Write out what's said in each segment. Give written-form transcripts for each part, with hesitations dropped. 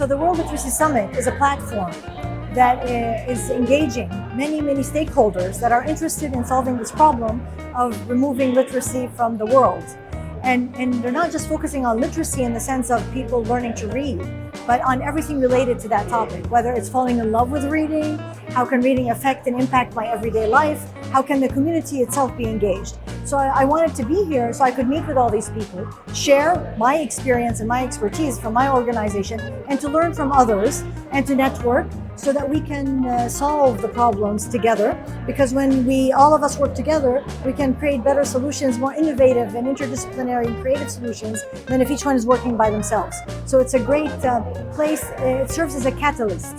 So the World Literacy Summit is a platform that is engaging many stakeholders that are interested in solving this problem of removing literacy from the world. And they're not just focusing on literacy in the sense of people learning to read, but on everything related to that topic, whether it's falling in love with reading, how can reading affect and impact my everyday life, how can the community itself be engaged. So I wanted to be here so I could meet with all these people, share my experience and my expertise from my organization, and to learn from others and to network so that we can solve the problems together. Because when all of us work together, we can create better solutions, more innovative and interdisciplinary and creative solutions than if each one is working by themselves. So it's a great place. It serves as a catalyst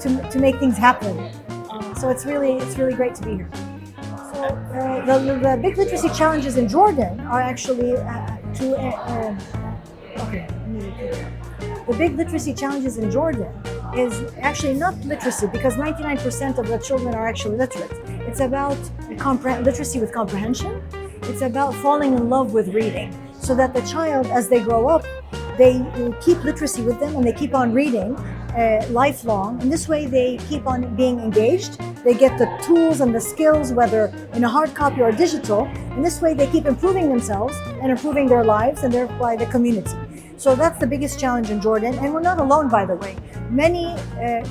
to make things happen. So it's really great to be here. So the big literacy challenges in Jordan are actually the big literacy challenges in Jordan is actually not literacy, because 99% of the children are actually literate. It's about literacy with comprehension. It's about falling in love with reading, so that the child, as they grow up, they keep literacy with them and they keep on reading lifelong. And this way they keep on being engaged. They get the tools and the skills, whether in a hard copy or digital. And this way they keep improving themselves and improving their lives and thereby the community. So that's the biggest challenge in Jordan. And we're not alone, by the way. Many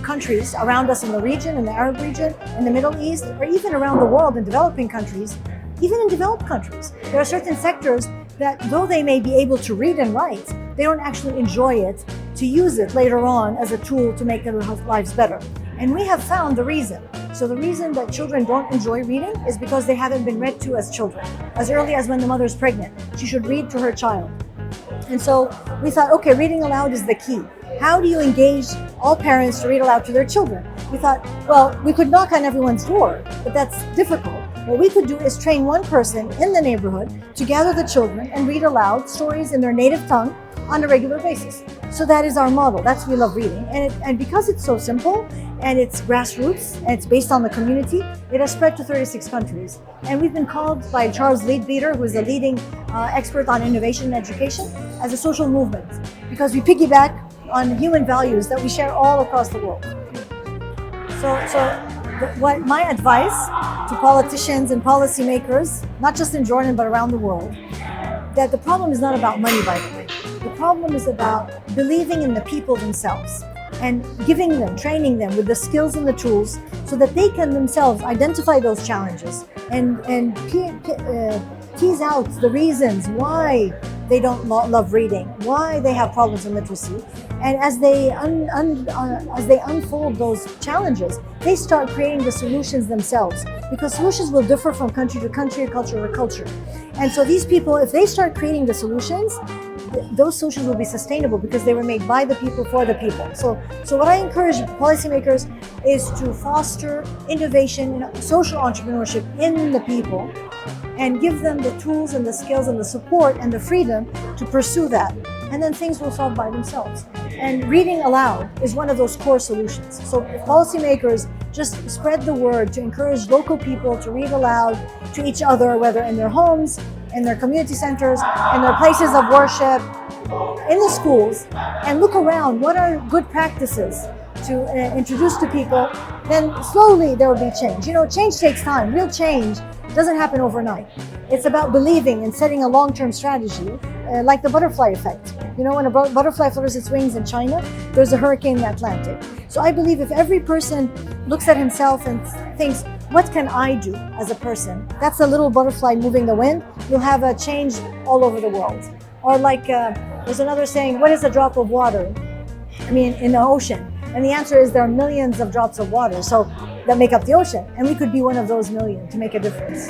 countries around us in the region, in the Arab region, in the Middle East, or even around the world in developing countries, even in developed countries, there are certain sectors that though they may be able to read and write, they don't actually enjoy it to use it later on as a tool to make their lives better. And we have found the reason. So the reason that children don't enjoy reading is because they haven't been read to as children. As early as when the mother is pregnant, she should read to her child. And so we thought, okay, reading aloud is the key. How do you engage all parents to read aloud to their children? We thought, well, we could knock on everyone's door, but that's difficult. What we could do is train one person in the neighborhood to gather the children and read aloud stories in their native tongue on a regular basis. So that is our model. That's why we love reading. And because it's so simple and it's grassroots and it's based on the community, it has spread to 36 countries. And we've been called by Charles Leadbeater, who is a leading expert on innovation and education, as a social movement, because we piggyback on human values that we share all across the world. What my advice to politicians and policymakers, not just in Jordan but around the world, that the problem is not about money, by the way. The problem is about believing in the people themselves and giving them, training them with the skills and the tools so that they can themselves identify those challenges and tease out the reasons why they don't love reading, why they have problems in literacy. And as they unfold those challenges, they start creating the solutions themselves, because solutions will differ from country to country, culture to culture. And so these people, if they start creating the solutions, those solutions will be sustainable because they were made by the people for the people. So what I encourage policymakers is to foster innovation and social entrepreneurship in the people and give them the tools and the skills and the support and the freedom to pursue that. And then things will solve by themselves. And reading aloud is one of those core solutions. So if policymakers just spread the word to encourage local people to read aloud to each other, whether in their homes, in their community centers, in their places of worship, in the schools, and look around, what are good practices to introduce to people, then slowly there will be change. You know, change takes time. Real change doesn't happen overnight. It's about believing and setting a long-term strategy, like the butterfly effect. You know, when a butterfly flutters its wings in China, there's a hurricane in the Atlantic. So I believe if every person looks at himself and thinks, what can I do as a person? That's a little butterfly moving the wind. You'll have a change all over the world. Or like, there's another saying, what is a drop of water? I mean, in the ocean. And the answer is there are millions of drops of water that make up the ocean. And we could be one of those million to make a difference.